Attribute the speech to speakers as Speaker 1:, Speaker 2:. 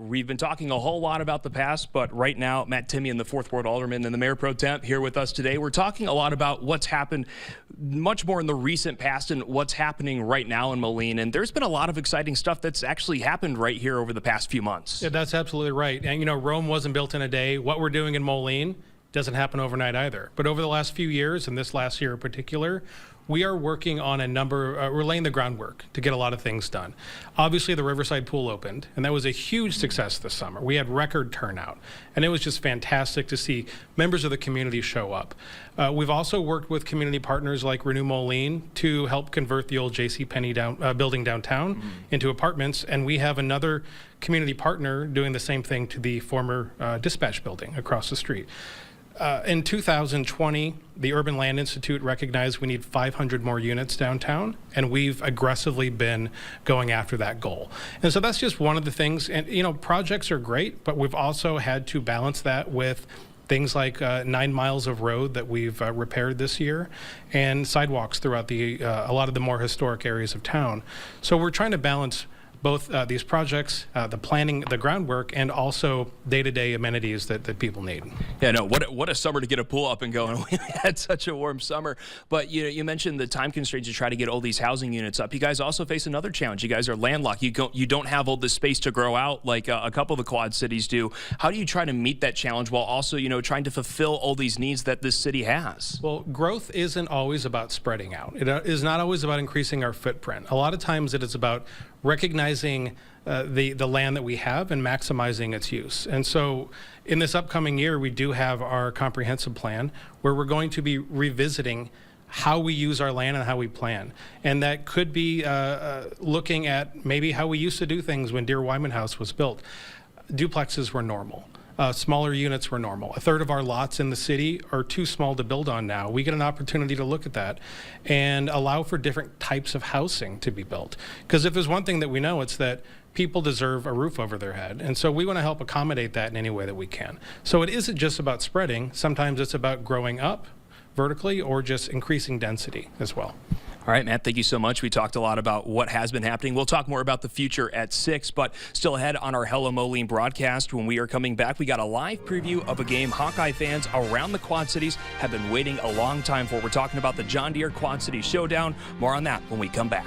Speaker 1: We've been talking a whole lot about the past, but right now, Matt Timian, the 4th Ward Alderman and the Mayor Pro Temp here with us today. We're talking a lot about what's happened much more in the recent past and what's happening right now in Moline. And there's been a lot of exciting stuff that's actually happened right here over the past few months.
Speaker 2: Yeah, that's absolutely right. And, you know, Rome wasn't built in a day. What we're doing in Moline doesn't happen overnight either. But over the last few years, and this last year in particular, we are working on a number, we're laying the groundwork to get a lot of things done. Obviously, the Riverside Pool opened, and that was a huge success this summer. We had record turnout, and it was just fantastic to see members of the community show up. We've also worked with community partners like Renew Moline to help convert the old JCPenney building downtown into apartments, and we have another community partner doing the same thing to the former dispatch building across the street. In 2020, the Urban Land Institute recognized we need 500 more units downtown, and we've aggressively been going after that goal. And so that's just one of the things. And, you know, projects are great, but we've also had to balance that with things like 9 miles of road that we've repaired this year, and sidewalks throughout a lot of the more historic areas of town. So we're trying to balance both these projects, the planning, the groundwork, and also day-to-day amenities that people need.
Speaker 1: Yeah, no, what a summer to get a pool up and going. We had such a warm summer. But you mentioned the time constraints to try to get all these housing units up. You guys also face another challenge. You guys are landlocked. You don't have all this space to grow out like a couple of the Quad cities do. How do you try to meet that challenge while also, trying to fulfill all these needs that this city has?
Speaker 2: Well, growth isn't always about spreading out. It is not always about increasing our footprint. A lot of times it is about recognizing the land that we have and maximizing its use. And so in this upcoming year, we do have our comprehensive plan where we're going to be revisiting how we use our land and how we plan. And that could be looking at maybe how we used to do things when Dear Wyman House was built. Duplexes were normal. Smaller units were normal. A third of our lots in the city are too small to build on now. We get an opportunity to look at that and allow for different types of housing to be built. Because if there's one thing that we know, it's that people deserve a roof over their head. And so we want to help accommodate that in any way that we can. So it isn't just about spreading. Sometimes it's about growing up vertically or just increasing density as well.
Speaker 1: All right, Matt, thank you so much. We talked a lot about what has been happening. We'll talk more about the future at 6, but still ahead on our Hello Moline broadcast. When we are coming back, we got a live preview of a game Hawkeye fans around the Quad Cities have been waiting a long time for. We're talking about the John Deere Quad Cities Showdown. More on that when we come back.